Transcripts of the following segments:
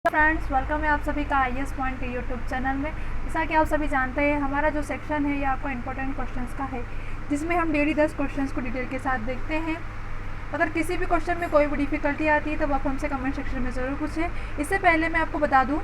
Friends, welcome है आप सभी का IAS पॉइंट के यूट्यूब चैनल में। जैसा कि आप सभी जानते हैं, हमारा जो सेक्शन है ये आपका इंपॉर्टेंट क्वेश्चंस का है, जिसमें हम डेली 10 क्वेश्चंस को डिटेल के साथ देखते हैं। अगर किसी भी क्वेश्चन में कोई भी डिफिकल्टी आती है तो आप हमसे कमेंट सेक्शन में ज़रूर पूछें। इससे पहले मैं आपको बता दूँ,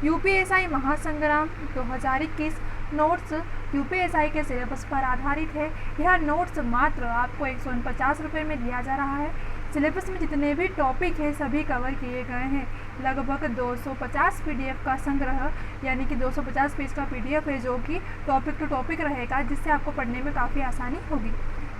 UPSI महासंग्राम 2021 नोट्स UPSI के सिलेबस पर आधारित है। यह नोट्स मात्र आपको 149 रुपये में दिया जा रहा है। सिलेबस में जितने भी टॉपिक हैं सभी कवर किए गए हैं। लगभग 250 PDF का संग्रह, यानी कि 250 पेज का PDF है, जो कि टॉपिक टू टॉपिक रहेगा, जिससे आपको पढ़ने में काफ़ी आसानी होगी।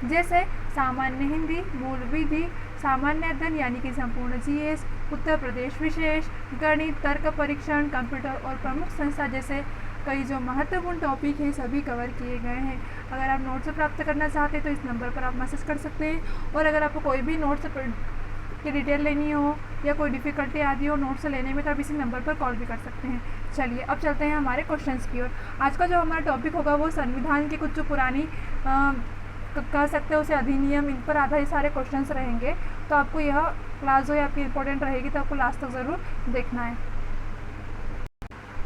जैसे सामान्य हिंदी, मूल विधि, सामान्य अध्ययन यानी कि संपूर्ण GS, उत्तर प्रदेश विशेष, गणित, तर्क परीक्षण, कंप्यूटर और प्रमुख संस्था जैसे कई जो महत्वपूर्ण टॉपिक हैं सभी कवर किए गए हैं। अगर आप नोट्स प्राप्त करना चाहते हैं तो इस नंबर पर आप मैसेज कर सकते हैं, और अगर आपको कोई भी नोट्स की डिटेल लेनी हो या कोई डिफ़िकल्टी आती हो नोट्स लेने में तो आप इसी नंबर पर कॉल भी कर सकते हैं। चलिए अब चलते हैं हमारे क्वेश्चंस की ओर। आज का जो हमारा टॉपिक होगा वो संविधान की कुछ जो पुरानी कह सकते हैं उसे अधिनियम, इन पर आधारित सारे क्वेश्चंस रहेंगे। तो आपको यह क्लास जो है आपकी इंपॉर्टेंट रहेगी, तो आपको लास्ट तक ज़रूर देखना है।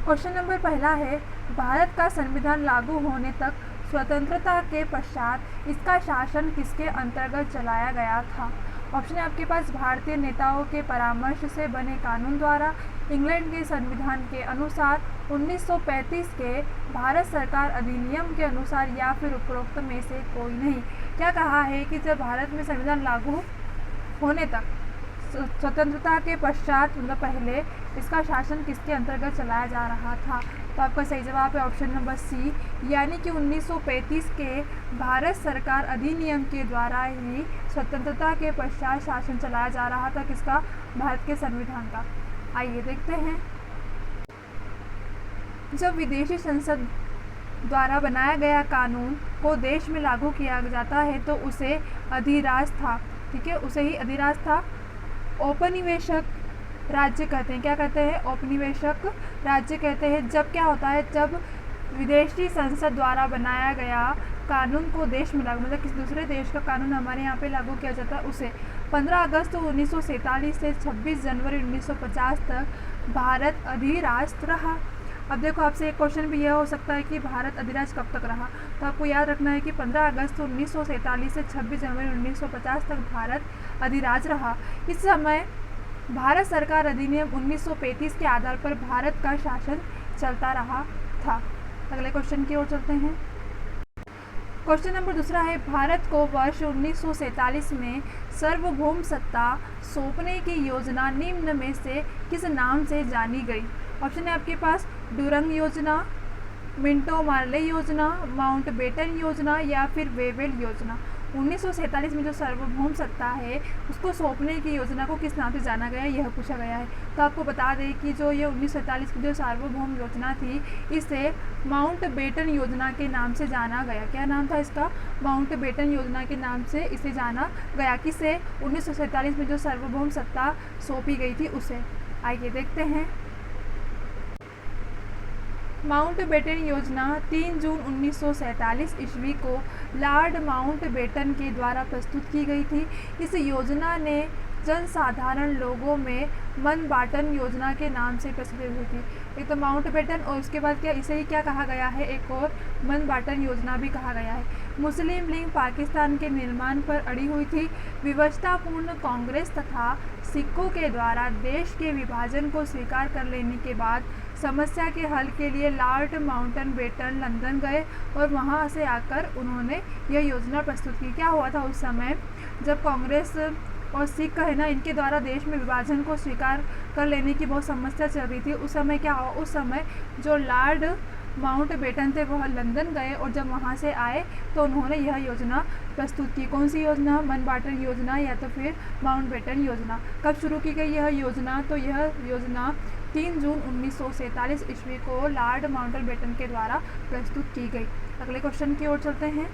क्वेश्चन नंबर पहला है, भारत का संविधान लागू होने तक स्वतंत्रता के पश्चात इसका शासन किसके अंतर्गत चलाया गया था? ऑप्शन है आपके पास भारतीय नेताओं के परामर्श से बने कानून द्वारा, इंग्लैंड के संविधान के अनुसार, 1935 के भारत सरकार अधिनियम के अनुसार, या फिर उपरोक्त में से कोई नहीं। क्या कहा है कि जब भारत में संविधान लागू होने तक स्वतंत्रता के पश्चात, मतलब पहले, इसका शासन किसके अंतर्गत चलाया जा रहा था? तो आपका सही जवाब है ऑप्शन नंबर सी, यानी कि 1935 के भारत सरकार अधिनियम के द्वारा ही स्वतंत्रता के पश्चात शासन चलाया जा रहा था। किसका? भारत के संविधान का। आइए देखते हैं। जब विदेशी संसद द्वारा बनाया गया कानून को देश में लागू किया जाता है तो उसे अधिराज था, ठीक है, उसे ही अधिराज था। औपनिवेशिक राज्य कहते हैं। क्या कहते हैं? औपनिवेशिक राज्य कहते हैं। जब क्या होता है, जब विदेशी संसद द्वारा बनाया गया कानून को देश में लागू, मतलब किसी दूसरे देश का कानून हमारे यहाँ पे लागू किया जाता है, उसे 15 अगस्त 1947 से 26 जनवरी 1950 तक भारत अधिराष्ट्र रहा। अब देखो, आपसे एक क्वेश्चन भी यह हो सकता है कि भारत अधिराज कब तक रहा? तो आपको याद रखना है कि 15 अगस्त 1947 से 26 जनवरी 1950 तक भारत अधिराज रहा। इस समय भारत सरकार अधिनियम 1935 के आधार पर भारत का शासन चलता रहा था। अगले क्वेश्चन की ओर चलते हैं। क्वेश्चन नंबर दूसरा है, भारत को वर्ष 1947 में सार्वभौम सत्ता सौंपने की योजना निम्न में से किस नाम से जानी गई? ऑप्शन है आपके पास डुरंग योजना, मिंटो मार्ले योजना, माउंटबेटन योजना, या फिर वेवेल योजना। 1947 में जो सार्वभौम सत्ता है उसको सौंपने की योजना को किस नाम से जाना गया, यह पूछा गया है। तो आपको बता दें कि जो ये 1947 की जो सार्वभौम योजना थी, इसे माउंटबेटन योजना के नाम से जाना गया। क्या नाम था इसका? माउंटबेटन योजना के नाम से इसे जाना गया। किसे? 1947 में जो सार्वभौम सत्ता सौंपी गई थी उसे। आइए देखते हैं। माउंटबेटन योजना 3 जून 1947 ईस्वी को लॉर्ड माउंटबेटन के द्वारा प्रस्तुत की गई थी। इस योजना ने जनसाधारण लोगों में मनबाटन योजना के नाम से प्रसिद्ध हुई थी। एक तो माउंटबेटन, और उसके बाद क्या, इसे ही क्या कहा गया है, एक और मनबाटन योजना भी कहा गया है। मुस्लिम लीग पाकिस्तान के निर्माण पर अड़ी हुई थी। विवशतापूर्ण कांग्रेस तथा सिखों के द्वारा देश के विभाजन को स्वीकार कर लेने के बाद समस्या के हल के लिए लॉर्ड माउंटबेटन लंदन गए और वहां से आकर उन्होंने यह योजना प्रस्तुत की। क्या हुआ था उस समय, जब कांग्रेस और सिख है ना, इनके द्वारा देश में विभाजन को स्वीकार कर लेने की बहुत समस्या चल रही थी। उस समय क्या हुआ, उस समय जो लॉर्ड माउंटबेटन थे वह लंदन गए, और जब वहाँ से आए तो उन्होंने यह योजना प्रस्तुत की। कौन सी योजना? मनबाटन योजना या तो फिर माउंटबेटन योजना। कब शुरू की गई यह योजना? तो यह योजना 3 जून 1947 ईस्वी को लॉर्ड माउंटबेटन के द्वारा प्रस्तुत की गई। अगले क्वेश्चन की ओर चलते हैं।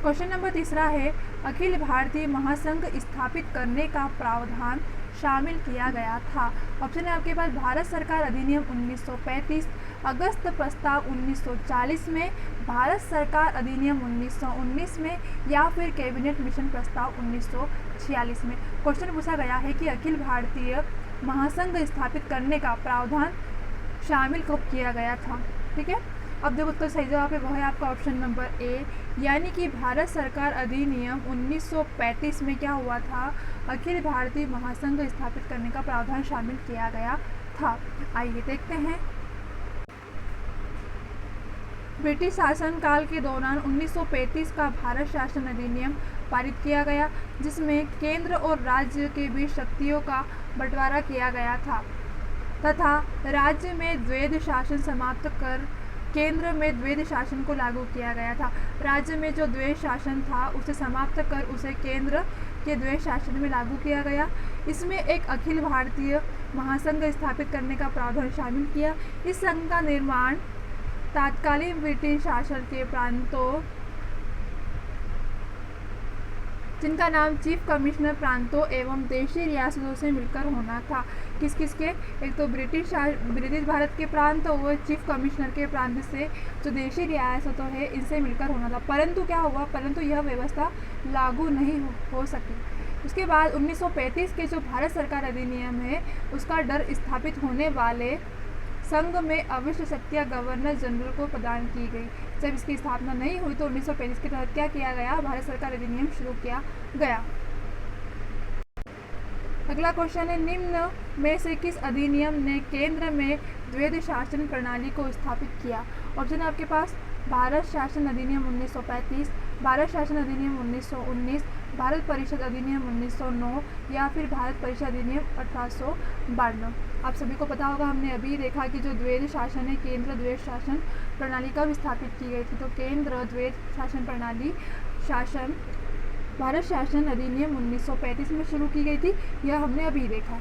क्वेश्चन नंबर तीसरा है, अखिल भारतीय महासंघ स्थापित करने का प्रावधान शामिल किया गया था। ऑप्शन है आपके पास भारत सरकार अधिनियम 1935, अगस्त प्रस्ताव 1940 में, भारत सरकार अधिनियम 1919 में, या फिर कैबिनेट मिशन प्रस्ताव 1946 में। क्वेश्चन पूछा गया है कि अखिल भारतीय महासंघ स्थापित करने का प्रावधान शामिल कब किया गया था। ठीक है, अब देखो तो सही जवाब है वह है आपका ऑप्शन नंबर ए, यानी कि भारत सरकार अधिनियम 1935 में क्या हुआ था, अखिल भारतीय महासंघ स्थापित करने का प्रावधान शामिल किया गया था। आइए देखते हैं। ब्रिटिश शासनकाल के दौरान 1935 का भारत शासन अधिनियम पारित किया गया, जिसमें केंद्र और राज्य के बीच शक्तियों का बंटवारा किया गया था तथा राज्य में द्वैध शासन समाप्त कर केंद्र में द्वैध शासन को लागू किया गया था। राज्य में जो द्वैध शासन था उसे समाप्त कर उसे केंद्र के द्वैध शासन में लागू किया गया। इसमें एक अखिल भारतीय महासंघ स्थापित करने का प्रावधान शामिल किया। इस संघ का निर्माण तात्कालीन ब्रिटिश शासन के प्रांतों, जिनका नाम चीफ कमिश्नर प्रांतों एवं देशी रियासतों से मिलकर होना था। किस किस के, एक तो ब्रिटिश भारत के प्रांत और चीफ कमिश्नर के प्रांत से जो देशी रियासतों है इनसे मिलकर होना था। परंतु क्या हुआ, परंतु यह व्यवस्था लागू नहीं हो सकी। उसके बाद 1935 के जो भारत सरकार अधिनियम है उसका डर स्थापित होने वाले संघ में अविष्ट शक्तियाँ गवर्नर जनरल को प्रदान की गई। जब इसकी स्थापना नहीं हुई तो 1935 के तहत क्या किया गया, भारत सरकार अधिनियम शुरू किया गया। अगला क्वेश्चन है, निम्न में से किस अधिनियम ने केंद्र में द्वैध शासन प्रणाली को स्थापित किया। ऑप्शन है आपके पास भारत शासन अधिनियम 1935, भारत शासन अधिनियम 1919, भारत परिषद अधिनियम 1909 या फिर भारत परिषद अधिनियम 1852। आप सभी को पता होगा, हमने अभी देखा कि जो द्वैध शासन है, केंद्र द्वैध शासन प्रणाली कब स्थापित की गई थी, तो केंद्र द्वैध शासन प्रणाली भारत शासन अधिनियम 1935 में शुरू की गई थी, यह हमने अभी देखा।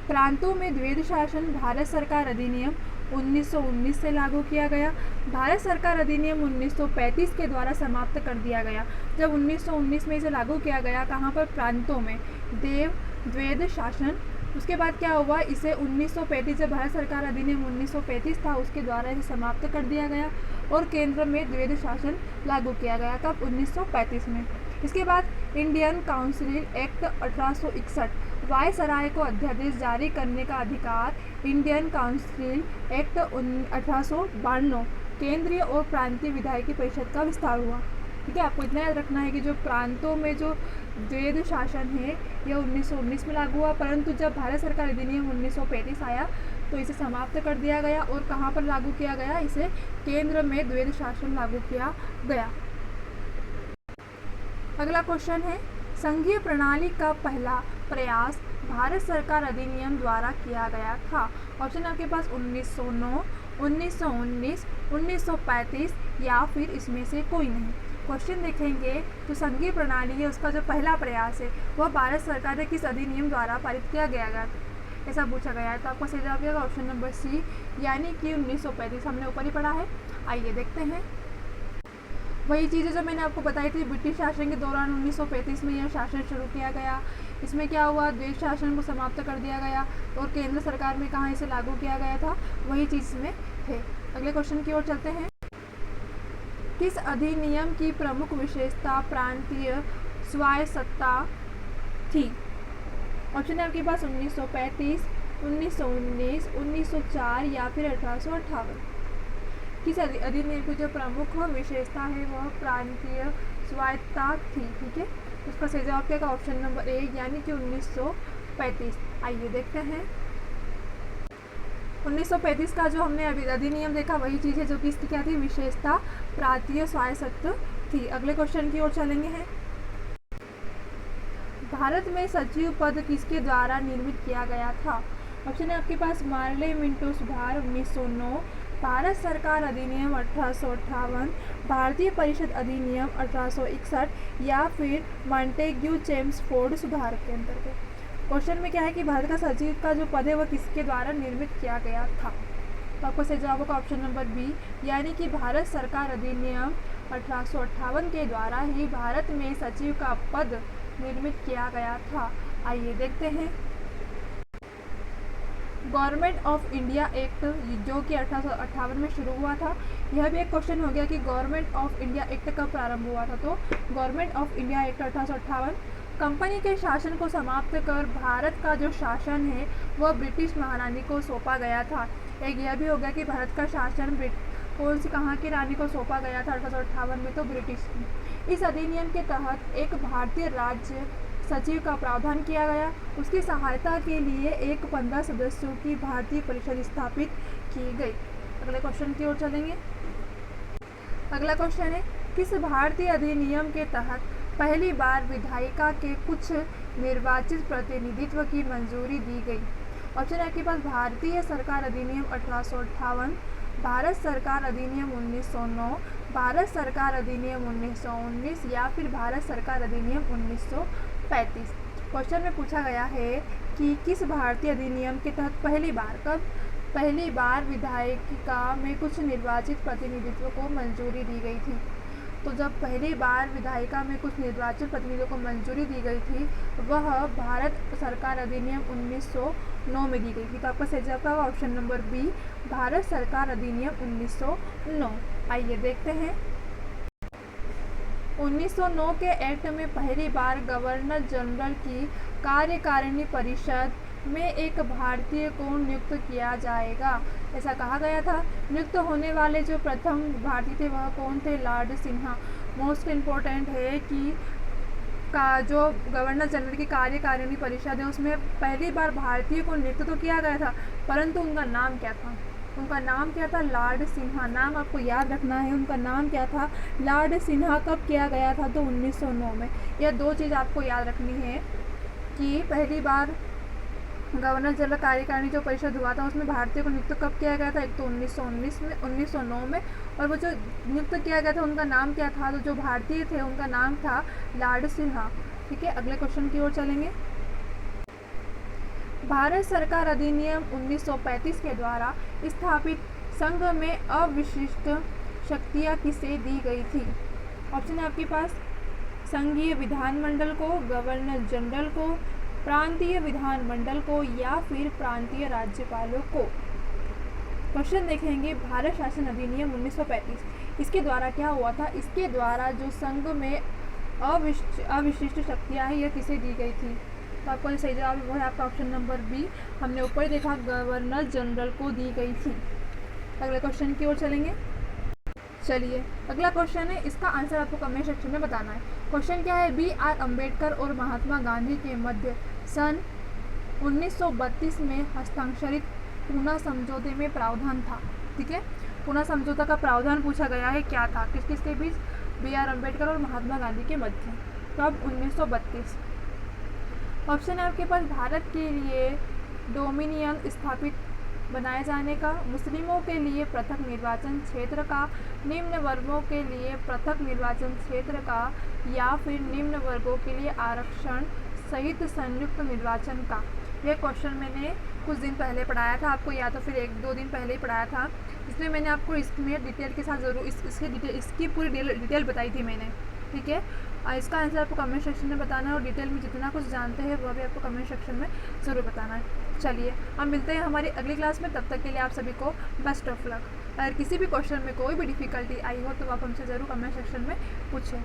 प्रांतों में द्वैध शासन भारत सरकार अधिनियम 1919 से लागू किया गया। भारत सरकार अधिनियम 1935 के द्वारा समाप्त कर दिया गया। जब 1919 में इसे लागू किया गया, कहाँ पर, प्रांतों में द्वैध शासन। उसके बाद क्या हुआ, इसे 1935 जब भारत सरकार अधिनियम 1935 था उसके द्वारा इसे समाप्त कर दिया गया और केंद्र में द्वैध शासन लागू किया गया। कब, 1935 में। इसके बाद इंडियन काउंसिल एक्ट 1861, वायसराय को अध्यादेश जारी करने का अधिकार। इंडियन काउंसिल एक्ट 1852 केंद्रीय और प्रांतीय विधायकी परिषद का विस्तार हुआ। ठीक है, आपको इतना याद रखना है कि जो प्रांतों में जो द्वैध शासन है यह 1919 में लागू हुआ, परंतु जब भारत सरकार अधिनियम 1935 आया तो इसे समाप्त कर दिया गया और कहाँ पर लागू किया गया, इसे केंद्र में द्वैध शासन लागू किया गया। अगला क्वेश्चन है, संघीय प्रणाली का पहला प्रयास भारत सरकार अधिनियम द्वारा किया गया था। ऑप्शन आपके पास 1909, 1919, 1935 या फिर इसमें से कोई नहीं। क्वेश्चन देखेंगे तो संघीय प्रणाली है उसका जो पहला प्रयास है वह भारत सरकार के किस अधिनियम द्वारा पारित किया गया ऐसा पूछा गया है। तो आपका सही जवाब होगा ऑप्शन नंबर सी, यानी कि 1935। हमने ऊपर ही पढ़ा है, आइए देखते हैं। वही चीज़ें जो मैंने आपको बताई थी, ब्रिटिश शासन के दौरान 1935 में यह शासन शुरू किया गया। इसमें क्या हुआ, द्वैध शासन को समाप्त कर दिया गया और केंद्र सरकार में कहाँ इसे लागू किया गया था, वही चीज़ में थे। अगले क्वेश्चन की ओर चलते हैं। किस अधिनियम की प्रमुख विशेषता प्रांतीय स्वायत्तता थी। ऑप्शन है आपके पास 1935, 1919, 1904 या फिर 1858। किस अधिनियम की जो प्रमुख विशेषता है वह प्रांतीय स्वायत्तता थी। ठीक है, उसका सही जवाब क्या, ऑप्शन नंबर ए, यानी कि 1935। आइए देखते हैं। 1935 का जो हमने अभी अधिनियम देखा वही चीज़ है जो कि इसकी क्या थी, विशेषता प्रांतीय स्वायत्तता थी। अगले क्वेश्चन की ओर चलेंगे हैं। भारत में सचिव पद किसके द्वारा निर्मित किया गया था। ऑप्शन है आपके पास मार्ले मिंटो सुधार 1909, भारत सरकार अधिनियम 1858, भारतीय परिषद अधिनियम 1861 या फिर मॉन्टेग्यू चेम्सफोर्ड सुधार के अंतर्गत। क्वेश्चन में क्या है कि भारत का सचिव का जो पद है वह किसके द्वारा निर्मित किया गया था। तो आपको सही जवाब होगा ऑप्शन नंबर बी, यानी कि भारत सरकार अधिनियम 1858 के द्वारा ही भारत में सचिव का पद निर्मित किया गया था। आइए देखते हैं। गवर्नमेंट ऑफ इंडिया एक्ट जो कि 1858 में शुरू हुआ था। यह भी एक क्वेश्चन हो गया कि गवर्नमेंट ऑफ इंडिया एक्ट कब प्रारंभ हुआ था। तो government of India act 1858। Company के शासन को समाप्त कर भारत का जो शासन है वह ब्रिटिश महारानी को सौंपा गया था। एक यह भी हो गया कि भारत का शासन कौन सी कहाँ की रानी को सौंपा गया था 1858 में, तो ब्रिटिश की। इस अधिनियम के तहत एक भारतीय राज्य सचिव का प्रावधान किया गया। उसकी सहायता के लिए एक 15 सदस्यों की भारतीय परिषद स्थापित की गई। अगले क्वेश्चन की ओर चलेंगे। अगला क्वेश्चन है, किस भारतीय अधिनियम के तहत पहली बार विधायिका के कुछ निर्वाचित प्रतिनिधित्व की मंजूरी दी गई। ऑप्शन है आपके पास भारतीय सरकार अधिनियम 1858, भारत सरकार अधिनियम 1909, भारत सरकार अधिनियम 1919 या फिर भारत सरकार अधिनियम 1935। क्वेश्चन में पूछा गया है कि किस भारतीय अधिनियम के तहत पहली बार विधायिका में कुछ निर्वाचित प्रतिनिधित्व को मंजूरी दी गई थी। तो जब पहली बार विधायिका में कुछ निर्वाचित प्रतिनिधियों को मंजूरी दी गई थी वह भारत सरकार अधिनियम 1909 में दी गई थी। तो आपका सही जवाब होगा ऑप्शन नंबर बी, भारत सरकार अधिनियम 1909। आइए देखते हैं। 1909 के एक्ट में पहली बार गवर्नर जनरल की कार्यकारिणी परिषद में एक भारतीय को नियुक्त किया जाएगा, ऐसा कहा गया था। नियुक्त होने वाले जो प्रथम भारतीय थे वह कौन थे? लॉर्ड सिन्हा। मोस्ट इम्पोर्टेंट है कि जो गवर्नर जनरल की कार्यकारिणी परिषद है उसमें पहली बार भारतीय को नियुक्त तो किया गया था, परंतु उनका नाम क्या था? उनका नाम क्या था? लॉर्ड सिन्हा। नाम आपको याद रखना है, उनका नाम क्या था? लॉर्ड सिन्हा। कब किया गया था? तो 1909 में। यह दो चीज़ आपको याद रखनी है कि पहली बार गवर्नर जनरल कार्यकारिणी जो परिषद हुआ था उसमें भारतीय को नियुक्त कब किया गया था? एक तो 1909 में, और वो जो नियुक्त किया गया था उनका नाम क्या था? तो जो भारतीय थे उनका नाम था लॉर्ड सिन्हा। ठीक है, अगले क्वेश्चन की ओर चलेंगे। भारत सरकार अधिनियम 1935 के द्वारा स्थापित संघ में अविशिष्ट शक्तियाँ किसे दी गई थी? ऑप्शन है आपके पास संघीय विधानमंडल को, गवर्नर जनरल को, प्रांतीय विधानमंडल को या फिर प्रांतीय राज्यपालों को। क्वेश्चन देखेंगे, भारत शासन अधिनियम 1935 इसके द्वारा क्या हुआ था? इसके द्वारा जो संघ में अविशिष्ट शक्तियाँ हैं यह किसे दी गई थी? तो आपको सही जवाब वो है आपका ऑप्शन नंबर बी। हमने ऊपर देखा गवर्नर जनरल को दी गई थी। अगले क्वेश्चन की ओर चलेंगे। चलिए अगला क्वेश्चन है, इसका आंसर आपको कमेंट सेक्शन में बताना है। क्वेश्चन क्या है? B.R. अम्बेडकर और महात्मा गांधी के मध्य सन 1932 में हस्ताक्षरित पूना समझौते में प्रावधान था। ठीक है, पूना समझौता का प्रावधान पूछा गया है, क्या था? किस किस के बीच? B.R. अम्बेडकर और महात्मा गांधी के मध्य। कब? 1932। ऑप्शन है आपके पास भारत के लिए डोमिनियन स्थापित बनाए जाने का, मुस्लिमों के लिए पृथक निर्वाचन क्षेत्र का, निम्न वर्गों के लिए पृथक निर्वाचन क्षेत्र का या फिर निम्न वर्गों के लिए आरक्षण सहित संयुक्त निर्वाचन का। यह क्वेश्चन मैंने कुछ दिन पहले पढ़ाया था आपको, या तो फिर 1-2 दिन पहले ही पढ़ाया था, इसमें मैंने आपको इसमें डिटेल के साथ ज़रूर इसकी पूरी डिटेल बताई थी मैंने। ठीक है, इसका आंसर आपको कमेंट सेक्शन में बताना है और डिटेल में जितना कुछ जानते हैं वह भी आपको कमेंट सेक्शन में ज़रूर बताना है। चलिए हम मिलते हैं हमारी अगली क्लास में, तब तक के लिए आप सभी को बेस्ट ऑफ लक। अगर किसी भी क्वेश्चन में कोई भी डिफ़िकल्टी आई हो तो आप हमसे ज़रूर कमेंट सेक्शन में पूछें।